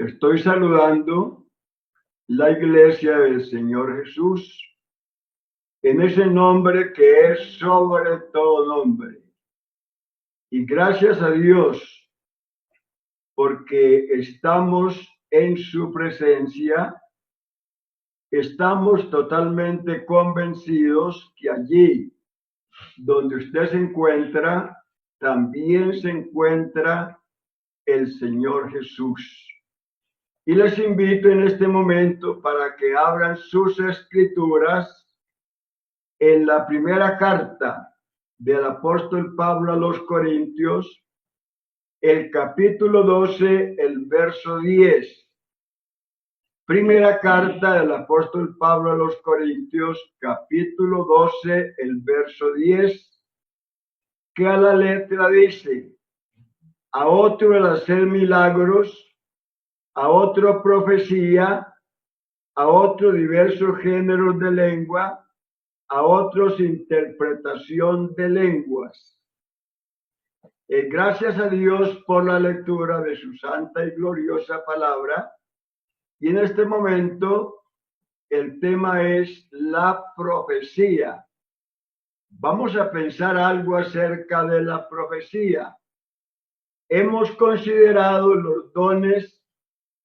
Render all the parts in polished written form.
Estoy saludando la iglesia del Señor Jesús en ese nombre que es sobre todo nombre. Y gracias a Dios porque estamos en su presencia, estamos totalmente convencidos que allí donde usted se encuentra, también se encuentra el Señor Jesús. Y les invito en este momento para que abran sus escrituras en la primera carta del apóstol Pablo a los Corintios, el capítulo 12, el verso 10. Primera carta del apóstol Pablo a los Corintios, capítulo 12, el verso 10, que a la letra dice: a otro el hacer milagros, a otro profecía, a otro diversos géneros de lengua, a otros interpretación de lenguas. Gracias a Dios por la lectura de su santa y gloriosa palabra. Y en este momento el tema es la profecía. Vamos a pensar algo acerca de la profecía. Hemos considerado los dones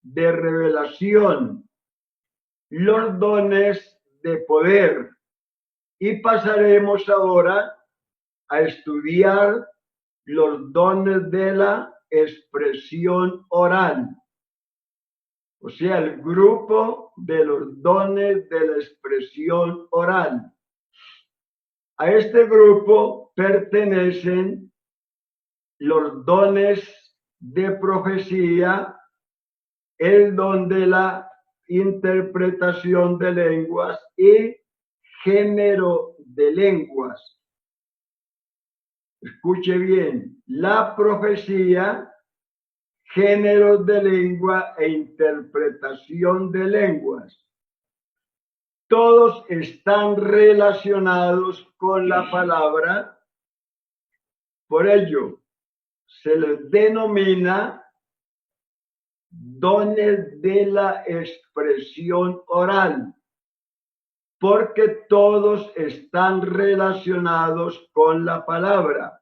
de revelación, los dones de poder, y pasaremos ahora a estudiar los dones de la expresión oral, o sea, el grupo de los dones de la expresión oral. A este grupo pertenecen los dones de profecía, el don de la interpretación de lenguas y género de lenguas. Escuche bien, la profecía, géneros de lengua e interpretación de lenguas. Todos están relacionados con la palabra, por ello se les denomina dones de la expresión oral, porque todos están relacionados con la palabra.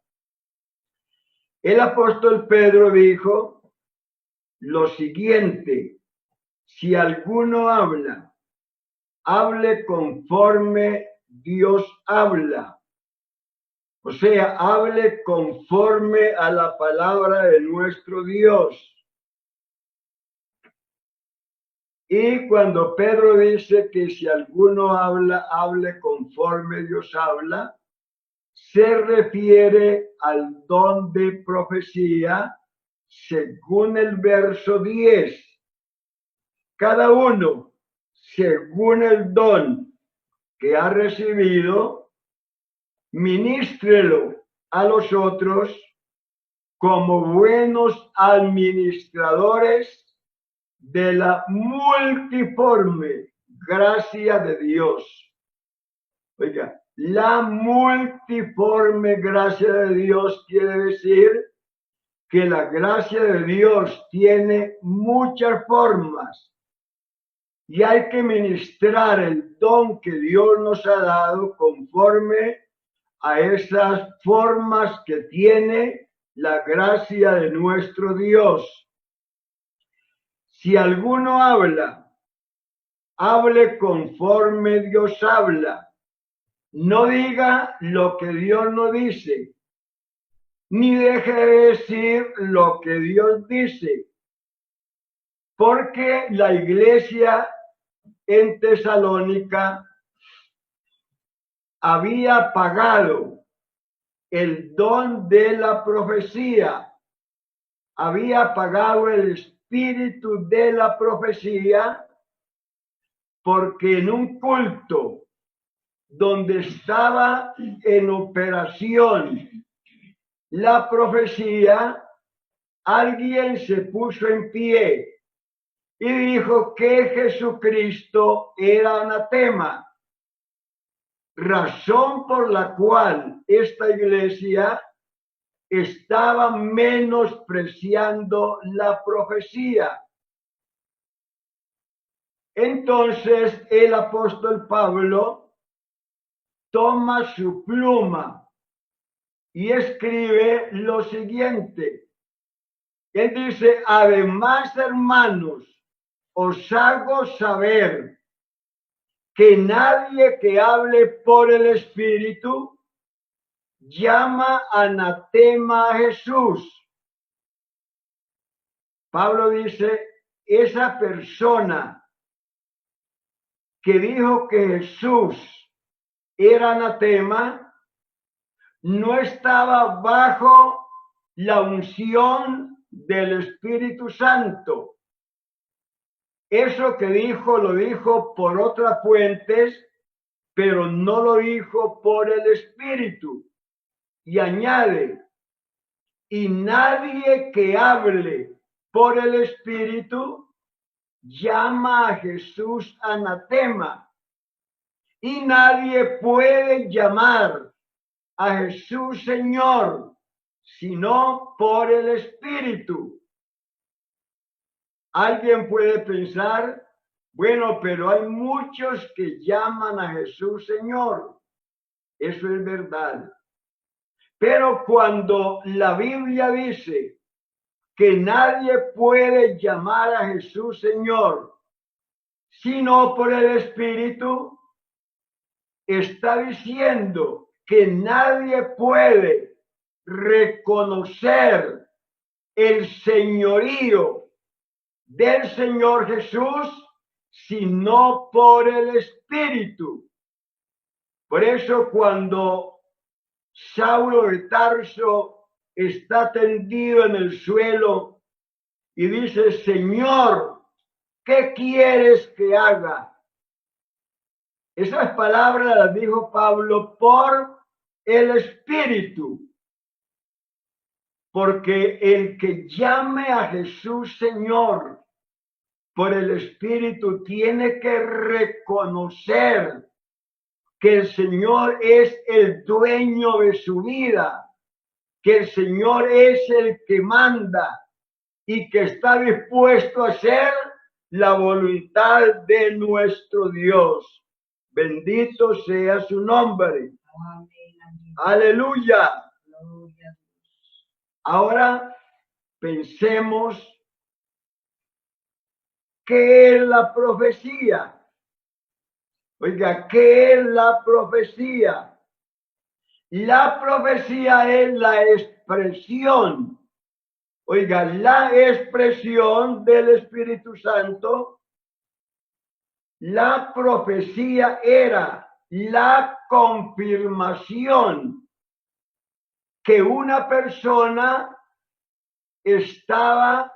El apóstol Pedro dijo lo siguiente: si alguno habla, hable conforme Dios habla. O sea, hable conforme a la palabra de nuestro Dios. Y cuando Pedro dice que si alguno habla, hable conforme Dios habla, se refiere al don de profecía según el verso 10. Cada uno, según el don que ha recibido, ministrelo a los otros como buenos administradores de la multiforme gracia de Dios. Oiga, la multiforme gracia de Dios quiere decir que la gracia de Dios tiene muchas formas y hay que ministrar el don que Dios nos ha dado conforme a esas formas que tiene la gracia de nuestro Dios. Si alguno habla, hable conforme Dios habla. No diga lo que Dios no dice, ni deje de decir lo que Dios dice, porque la iglesia en Tesalónica había pagado el don de la profecía, había pagado el espíritu de la profecía, porque en un culto donde estaba en operación la profecía, alguien se puso en pie y dijo que Jesucristo era anatema, razón por la cual esta iglesia estaba menospreciando la profecía. Entonces el apóstol Pablo toma su pluma y escribe lo siguiente. Él dice, además, hermanos, os hago saber que nadie que hable por el Espíritu llama anatema a Jesús. Pablo dice, esa persona que dijo que Jesús era anatema, no estaba bajo la unción del Espíritu Santo. Eso que dijo, lo dijo por otras fuentes, pero no lo dijo por el Espíritu. Y añade, y nadie que hable por el Espíritu llama a Jesús anatema. Y nadie puede llamar a Jesús Señor, sino por el Espíritu. Alguien puede pensar, bueno, pero hay muchos que llaman a Jesús Señor. Eso es verdad. Pero cuando la Biblia dice que nadie puede llamar a Jesús Señor, sino por el Espíritu, está diciendo que nadie puede reconocer el señorío del Señor Jesús, sino por el Espíritu. Por eso cuando Saulo de Tarso está tendido en el suelo y dice, Señor, ¿qué quieres que haga? Esas palabras las dijo Pablo por el Espíritu. Porque el que llame a Jesús Señor por el Espíritu tiene que reconocer que el Señor es el dueño de su vida, que el Señor es el que manda y que está dispuesto a hacer la voluntad de nuestro Dios. Bendito sea su nombre. Amén. Aleluya. Ahora pensemos qué es la profecía. Oiga, ¿qué es la profecía? La profecía es la expresión, oiga, la expresión del Espíritu Santo. La profecía era la confirmación que una persona estaba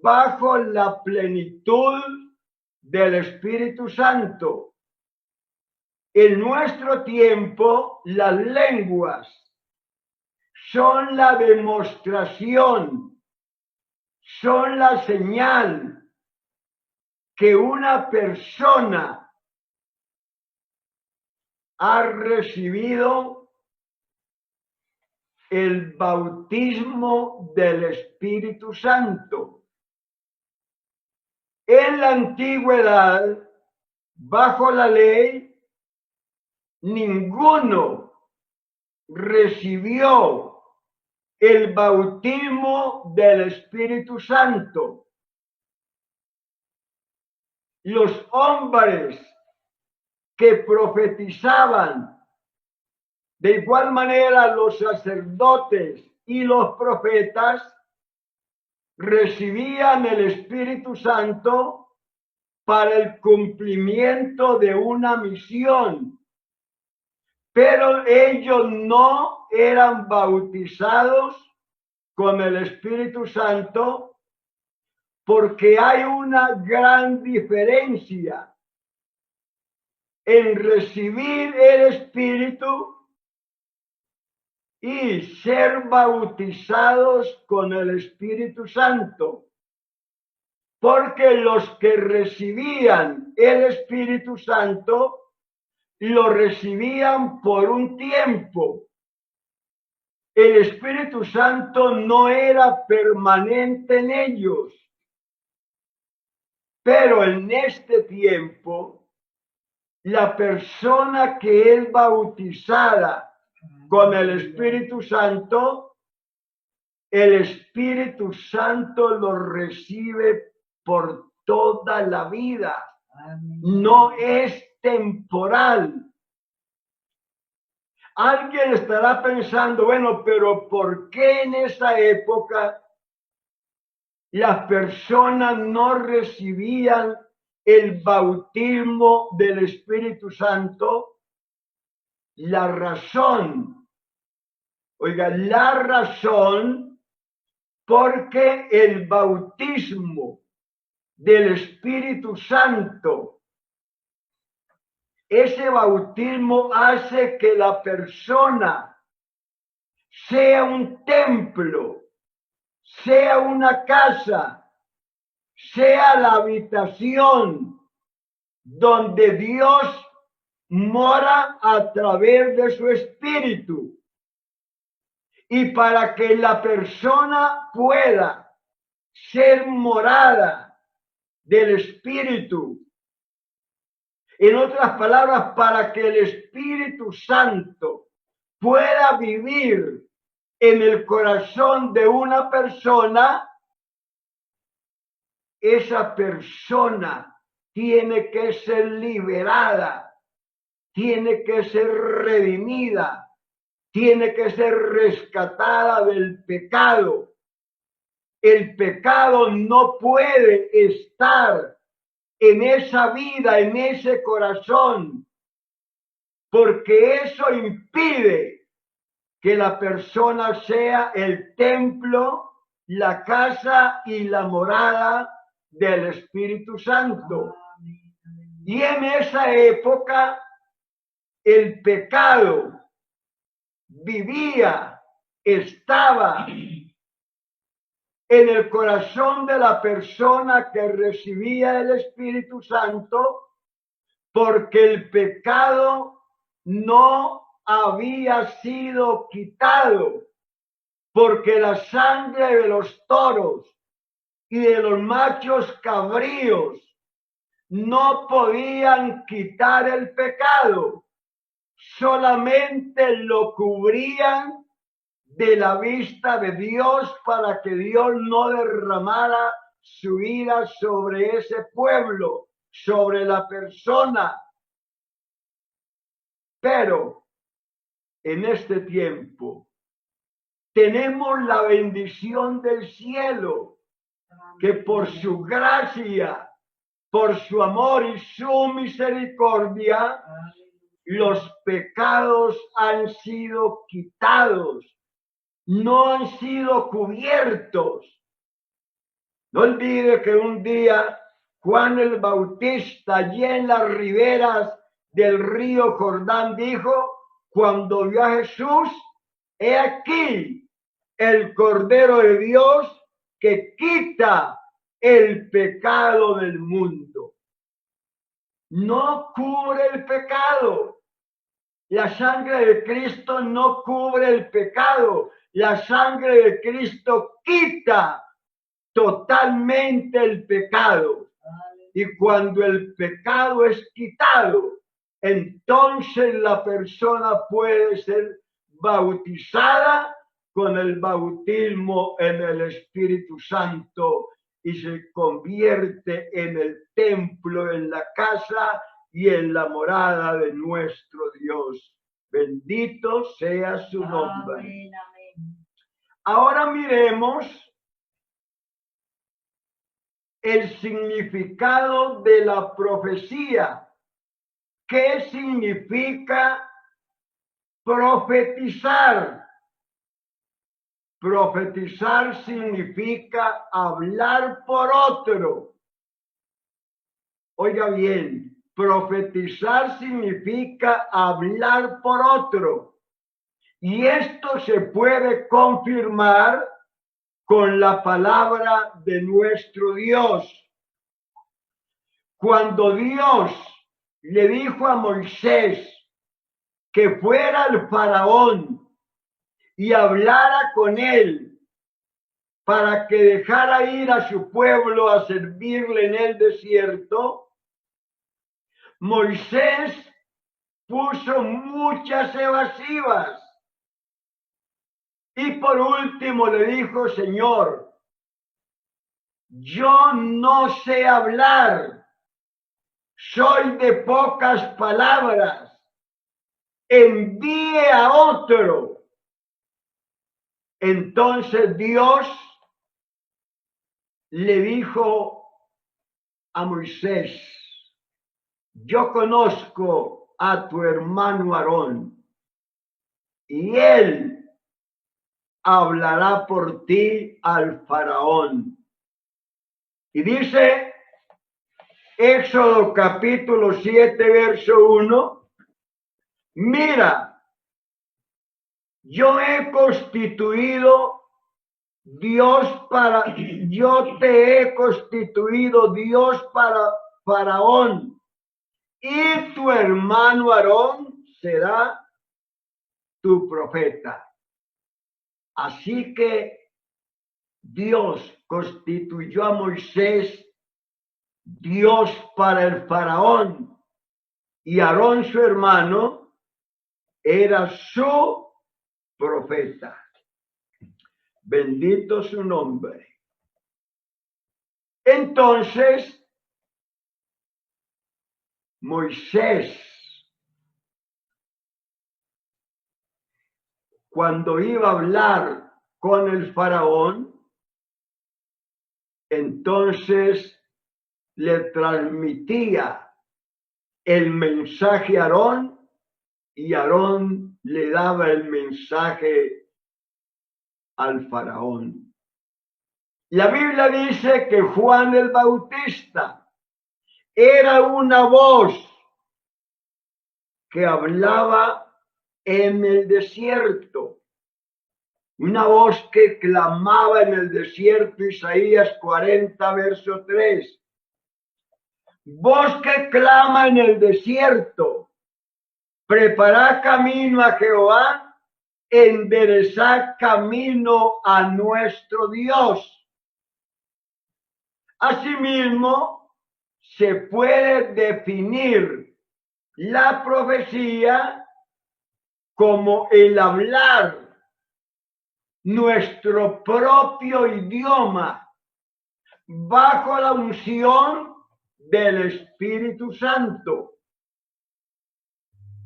bajo la plenitud del Espíritu Santo. En nuestro tiempo, las lenguas son la demostración, son la señal que una persona ha recibido el bautismo del Espíritu Santo. En la antigüedad, bajo la ley, ninguno recibió el bautismo del Espíritu Santo. Los hombres que profetizaban, de igual manera los sacerdotes y los profetas, recibían el Espíritu Santo para el cumplimiento de una misión. Pero ellos no eran bautizados con el Espíritu Santo porque hay una gran diferencia en recibir el Espíritu y ser bautizados con el Espíritu Santo. Porque los que recibían el Espíritu Santo lo recibían por un tiempo. El Espíritu Santo no era permanente en ellos. Pero en este tiempo, la persona que es bautizada con el Espíritu Santo, el Espíritu Santo lo recibe por toda la vida. No es temporal. Alguien estará pensando, bueno, pero ¿por qué en esa época las personas no recibían el bautismo del Espíritu Santo? La razón, la razón, porque el bautismo del Espíritu Santo, ese bautismo hace que la persona sea un templo, sea una casa, sea la habitación donde Dios mora a través de su Espíritu. Y para que la persona pueda ser morada del Espíritu, en otras palabras, para que el Espíritu Santo pueda vivir en el corazón de una persona, esa persona tiene que ser liberada, tiene que ser redimida, tiene que ser rescatada del pecado. El pecado no puede estar en esa vida, en ese corazón, porque eso impide que la persona sea el templo, la casa y la morada del Espíritu Santo. Y en esa época el pecado vivía, estaba en el corazón de la persona que recibía el Espíritu Santo, porque el pecado no había sido quitado, porque la sangre de los toros y de los machos cabríos no podían quitar el pecado, solamente lo cubrían de la vista de Dios para que Dios no derramara su ira sobre ese pueblo, sobre la persona. Pero en este tiempo tenemos la bendición del cielo, que por su gracia, por su amor y su misericordia, los pecados han sido quitados, no han sido cubiertos. No olvide que un día Juan el Bautista, allí en las riberas del río Jordán, dijo, cuando vio a Jesús, he aquí el Cordero de Dios que quita el pecado del mundo. No cubre el pecado. La sangre de Cristo no cubre el pecado. La sangre de Cristo quita totalmente el pecado. Y cuando el pecado es quitado, entonces la persona puede ser bautizada con el bautismo en el Espíritu Santo y se convierte en el templo, en la casa y en la morada de nuestro Dios. Bendito sea su nombre. Amén, amén. Ahora miremos el significado de la profecía. ¿Qué significa profetizar? Profetizar significa hablar por otro. Oiga bien, profetizar significa hablar por otro. Y esto se puede confirmar con la palabra de nuestro Dios. Cuando Dios le dijo a Moisés que fuera al faraón y hablara con él para que dejara ir a su pueblo a servirle en el desierto, Moisés puso muchas evasivas. Y por último le dijo: Señor, yo no sé hablar, soy de pocas palabras, envíe a otro. Entonces Dios le dijo a Moisés: yo conozco a tu hermano Aarón, y él hablará por ti al faraón. Y dice Éxodo capítulo 7, verso 1, mira, yo he constituido yo te he constituido Dios para Faraón, y tu hermano Aarón será tu profeta. Así que Dios constituyó a Moisés Dios para el faraón, y Aarón, su hermano, era su profeta. Bendito su nombre. Entonces, Moisés, cuando iba a hablar con el faraón, entonces le transmitía el mensaje a Aarón, y Aarón le daba el mensaje al faraón. La Biblia dice que Juan el Bautista era una voz que hablaba en el desierto, una voz que clamaba en el desierto, Isaías 40, verso 3. Voz que clama en el desierto: preparad camino a Jehová, enderezad camino a nuestro Dios. Asimismo, se puede definir la profecía como el hablar nuestro propio idioma bajo la unción del Espíritu Santo.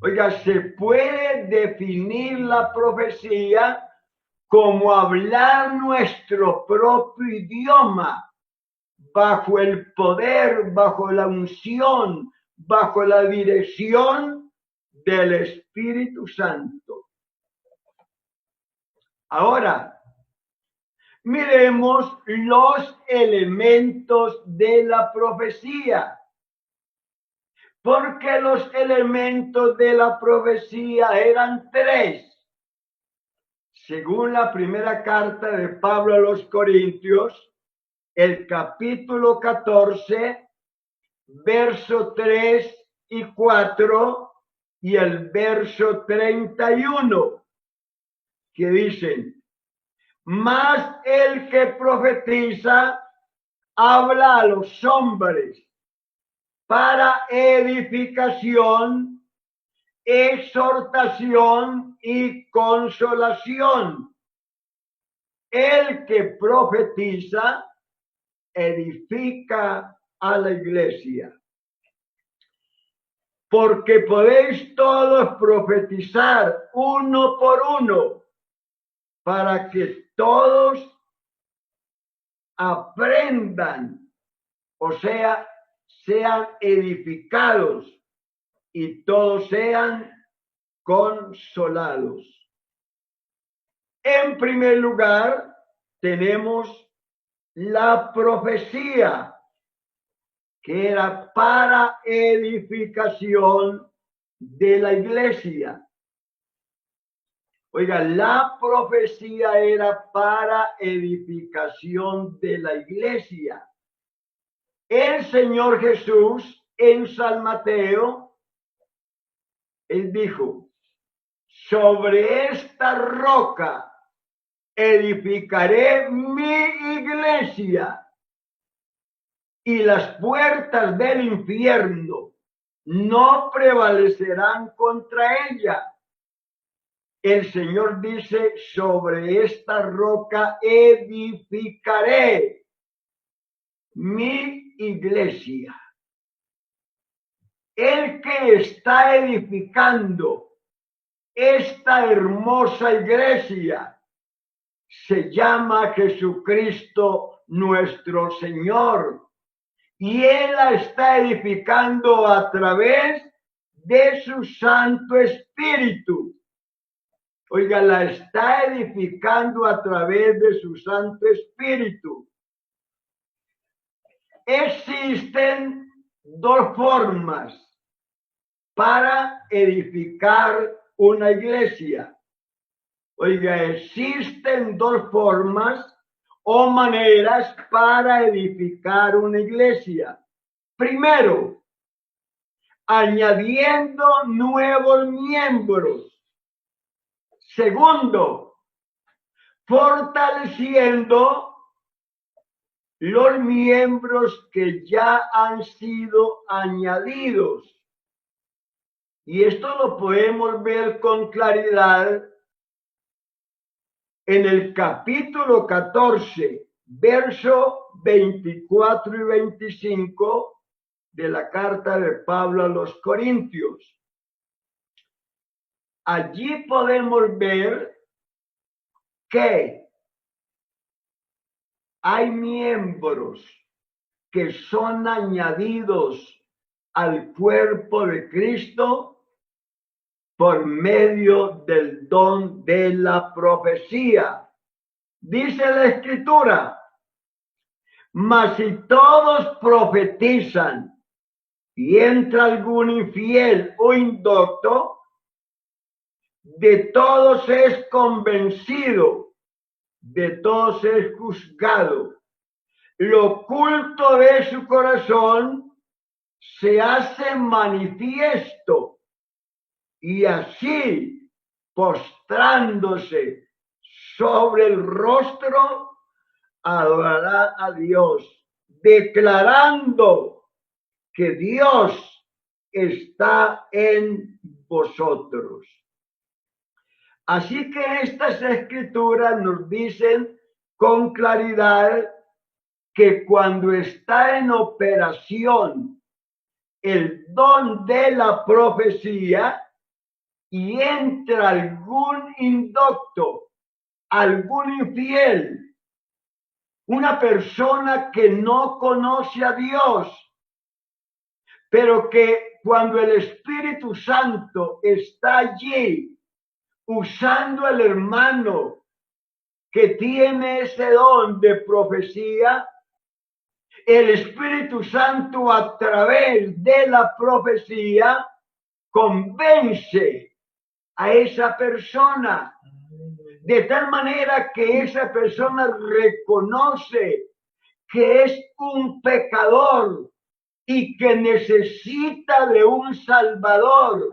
Oiga, se puede definir la profecía como hablar nuestro propio idioma bajo el poder, bajo la unción, bajo la dirección del Espíritu Santo. Ahora, miremos los elementos de la profecía, porque los elementos de la profecía eran tres. Según la primera carta de Pablo a los Corintios, el capítulo 14, verso 3 y 4, y el verso 31, que dicen: mas el que profetiza habla a los hombres para edificación, exhortación y consolación. El que profetiza edifica a la iglesia. Porque podéis todos profetizar uno por uno, para que todos aprendan, o sea, sean edificados y todos sean consolados. En primer lugar, tenemos la profecía, que era para edificación de la iglesia. Oiga, la profecía era para edificación de la iglesia. El Señor Jesús en San Mateo, él dijo: sobre esta roca edificaré mi iglesia y las puertas del infierno no prevalecerán contra ella. El Señor dice, sobre esta roca edificaré mi iglesia. El que está edificando esta hermosa iglesia se llama Jesucristo nuestro Señor. Y Él la está edificando a través de su Santo Espíritu. Oiga, la está edificando a través de su Santo Espíritu. Existen dos formas para edificar una iglesia. Oiga, existen dos formas o maneras para edificar una iglesia. Primero, añadiendo nuevos miembros. Segundo, fortaleciendo los miembros que ya han sido añadidos. Y esto lo podemos ver con claridad en el capítulo 14, verso 24 y 25 de la carta de Pablo a los Corintios. Allí podemos ver que hay miembros que son añadidos al cuerpo de Cristo por medio del don de la profecía. Dice la Escritura, mas si todos profetizan y entra algún infiel o indocto, de todos es convencido, de todos es juzgado. Lo oculto de su corazón se hace manifiesto, y así, postrándose sobre el rostro, adorará a Dios, declarando que Dios está en vosotros. Así que estas escrituras nos dicen con claridad que cuando está en operación el don de la profecía y entra algún indocto, algún infiel, una persona que no conoce a Dios, pero que cuando el Espíritu Santo está allí, usando al hermano que tiene ese don de profecía, el Espíritu Santo a través de la profecía convence a esa persona, de tal manera que esa persona reconoce que es un pecador y que necesita de un Salvador.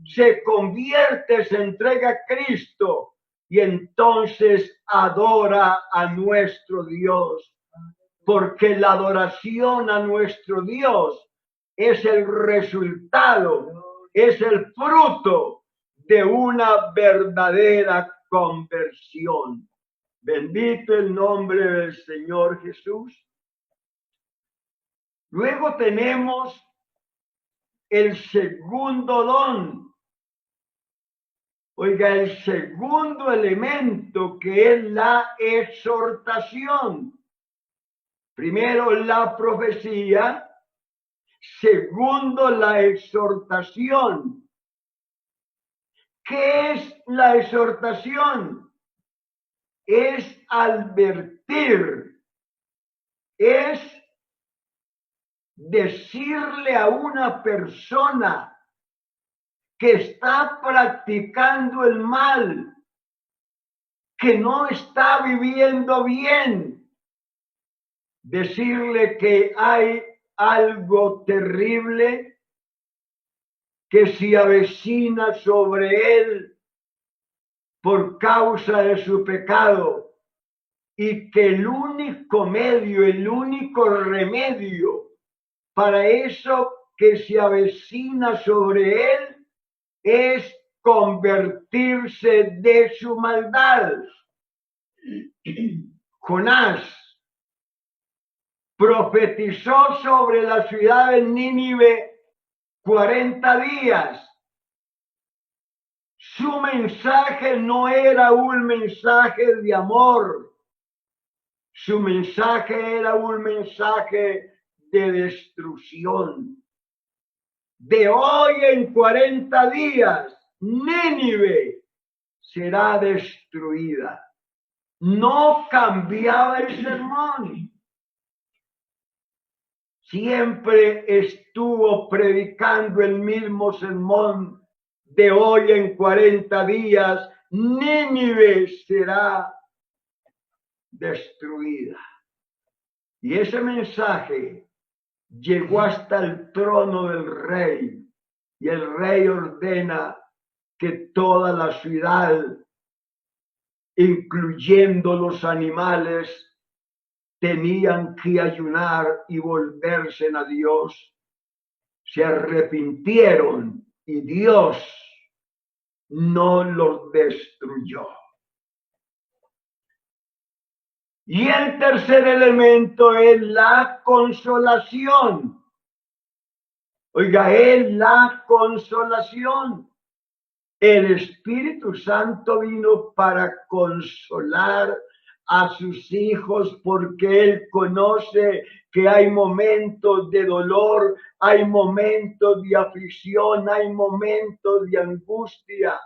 Se convierte, se entrega a Cristo y entonces adora a nuestro Dios, porque la adoración a nuestro Dios es el resultado, es el fruto de una verdadera conversión. Bendito el nombre del Señor Jesús. Luego tenemos el segundo don. Oiga, el segundo elemento, que es la exhortación. Primero la profecía, segundo la exhortación. ¿Qué es la exhortación? Es advertir, es decirle a una persona que está practicando el mal, que no está viviendo bien, decirle que hay algo terrible que se avecina sobre él, por causa de su pecado, y que el único medio, el único remedio para eso que se avecina sobre él es convertirse de su maldad. Jonás profetizó sobre la ciudad de Nínive 40 días. Su mensaje no era un mensaje de amor. Su mensaje era un mensaje de destrucción. De hoy en 40 días, Nínive será destruida. No cambiaba el sermón. Siempre estuvo predicando el mismo sermón. De hoy en 40 días, Nínive será destruida. Y ese mensaje llegó hasta el trono del rey, y el rey ordena que toda la ciudad, incluyendo los animales, tenían que ayunar y volverse a Dios. Se arrepintieron y Dios no los destruyó. Y el tercer elemento es la consolación. Oiga, es la consolación. El Espíritu Santo vino para consolar a sus hijos porque Él conoce que hay momentos de dolor, hay momentos de aflicción, hay momentos de angustia.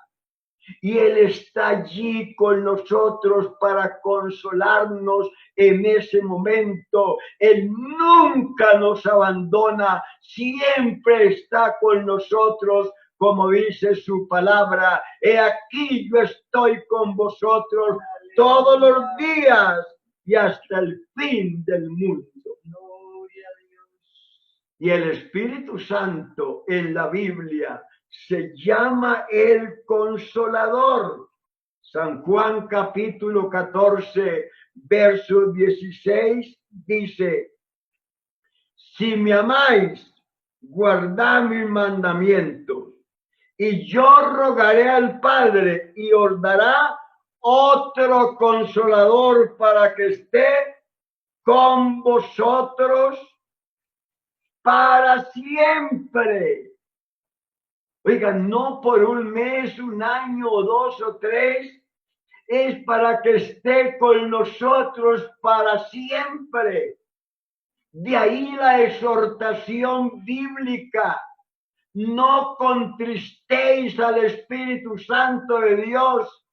Y Él está allí con nosotros para consolarnos en ese momento. Él nunca nos abandona, siempre está con nosotros, como dice su palabra. He aquí yo estoy con vosotros todos los días y hasta el fin del mundo. Y el Espíritu Santo en la Biblia se llama el Consolador. San Juan capítulo 14, verso 16 dice: si me amáis, guardad mis mandamientos, y yo rogaré al Padre y os dará otro consolador para que esté con vosotros para siempre. Oigan, no por un mes, un año, o 2 o 3, es para que esté con nosotros para siempre. De ahí la exhortación bíblica: no contristéis al Espíritu Santo de Dios,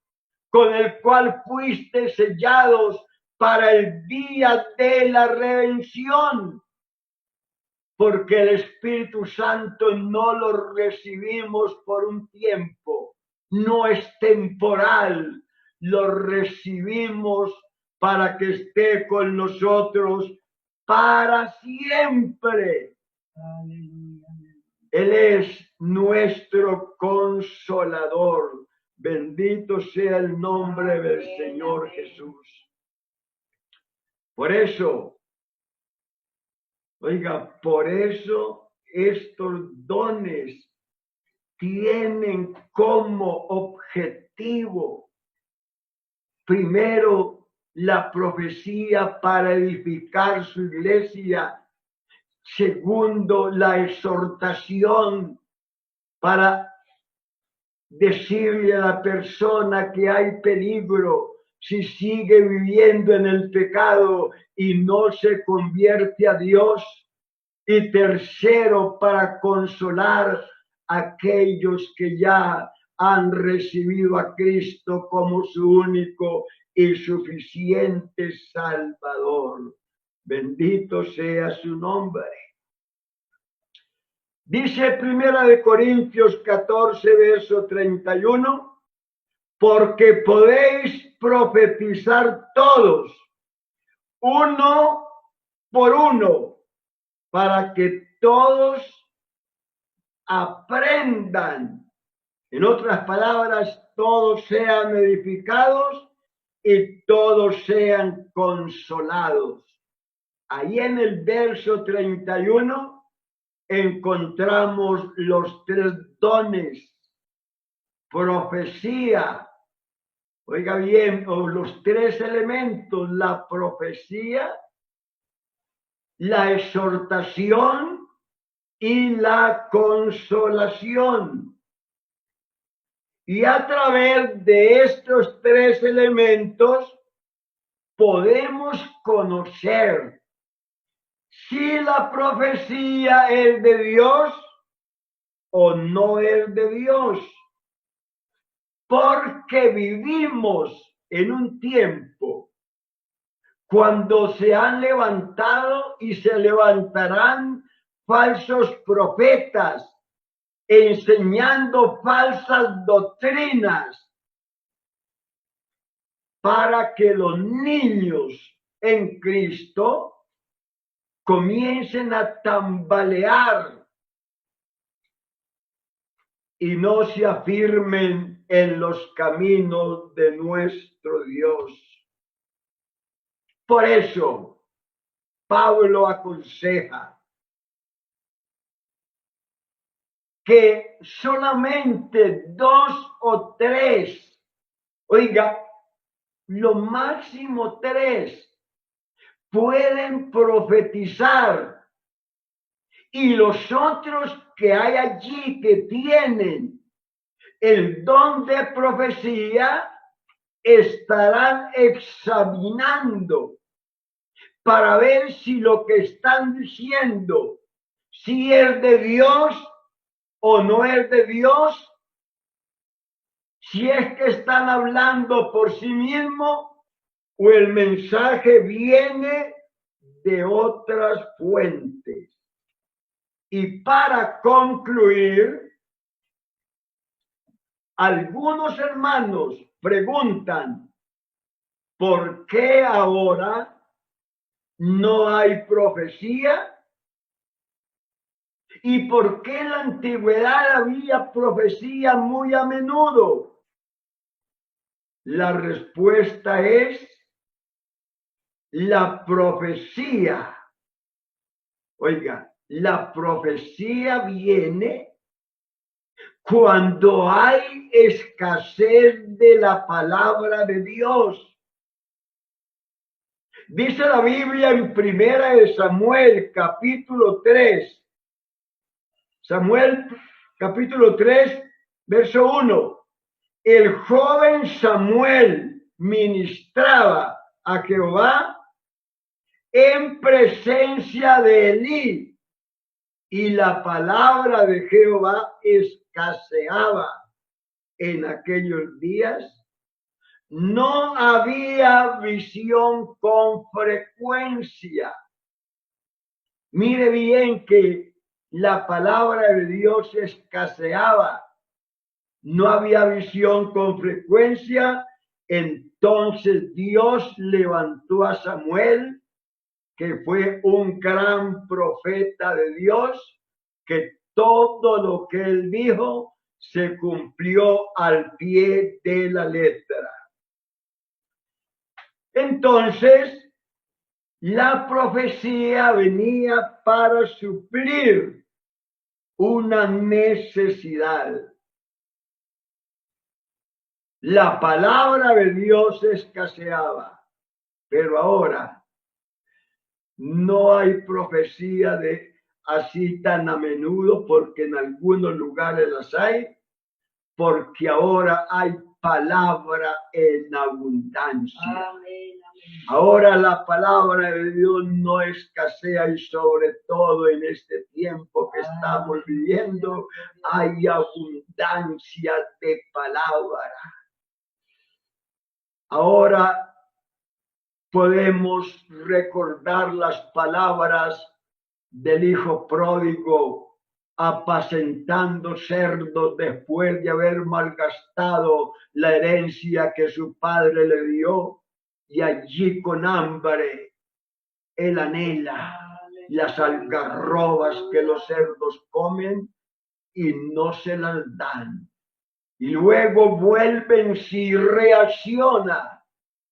con el cual fuiste sellados para el día de la redención. Porque el Espíritu Santo no lo recibimos por un tiempo, no es temporal, lo recibimos para que esté con nosotros para siempre. Él es nuestro consolador. Bendito sea el nombre del Señor Jesús. Por eso, oiga, por eso estos dones tienen como objetivo, primero, la profecía para edificar su iglesia. Segundo, la exhortación para decirle a la persona que hay peligro si sigue viviendo en el pecado y no se convierte a Dios. Y tercero, para consolar a aquellos que ya han recibido a Cristo como su único y suficiente Salvador. Bendito sea su nombre. Dice 1 Corintios 14, verso 31, porque podéis profetizar todos, uno por uno, para que todos aprendan En otras palabras, todos sean edificados y todos sean consolados. Ahí en el verso 31 encontramos los tres dones: profecía, oiga bien, o los tres elementos: la profecía, la exhortación y la consolación. Y a través de estos tres elementos podemos conocer si la profecía es de Dios o no es de Dios, porque vivimos en un tiempo cuando se han levantado y se levantarán falsos profetas enseñando falsas doctrinas para que los niños en Cristo comiencen a tambalear y no se afirmen en los caminos de nuestro Dios. Por eso, Pablo aconseja que solamente 2 o 3, oiga, lo máximo 3, pueden profetizar, y los otros que hay allí que tienen el don de profecía estarán examinando para ver si lo que están diciendo, si es de Dios o no es de Dios, si es que están hablando por sí mismo o el mensaje viene de otras fuentes. Y para concluir, algunos hermanos preguntan, ¿por qué ahora no hay profecía? ¿Y por qué en la antigüedad había profecía muy a menudo? La respuesta es: la profecía. Oiga, la profecía viene cuando hay escasez de la palabra de Dios. Dice la Biblia en Primera de Samuel, capítulo 3. Samuel, capítulo 3, verso 1. El joven Samuel ministraba a Jehová en presencia de Elí, y la palabra de Jehová escaseaba en aquellos días. No había visión con frecuencia. Mire bien que la palabra de Dios escaseaba. No había visión con frecuencia. Entonces Dios levantó a Samuel, que fue un gran profeta de Dios, que todo lo que él dijo se cumplió al pie de la letra. Entonces, la profecía venía para suplir una necesidad. La palabra de Dios escaseaba, pero ahora no hay profecía de así tan a menudo, porque en algunos lugares las hay, porque ahora hay palabra en abundancia. Amén. Ahora la palabra de Dios no escasea, y sobre todo en este tiempo que estamos viviendo hay abundancia de palabra. Ahora podemos recordar las palabras del hijo pródigo apacentando cerdos después de haber malgastado la herencia que su padre le dio, y allí con hambre él anhela las algarrobas que los cerdos comen y no se las dan. y luego vuelve en sí, reacciona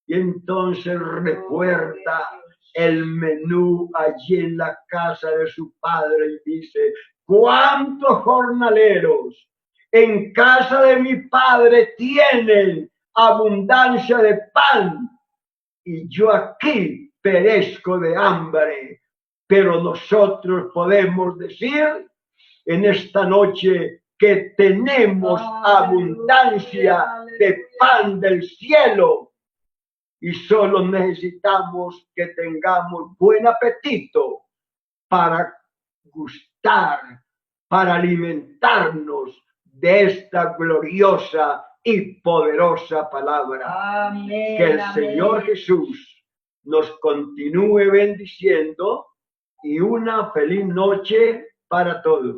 y entonces recuerda el menú allí en la casa de su padre y dice, ¿cuántos jornaleros en casa de mi padre tienen abundancia de pan y yo aquí perezco de hambre? Pero nosotros podemos decir en esta noche que tenemos abundancia de pan del cielo y solo necesitamos que tengamos buen apetito para gustar, para alimentarnos de esta gloriosa y poderosa palabra. Amén, Que el amén. Señor Jesús nos continúe bendiciendo y una feliz noche para todos.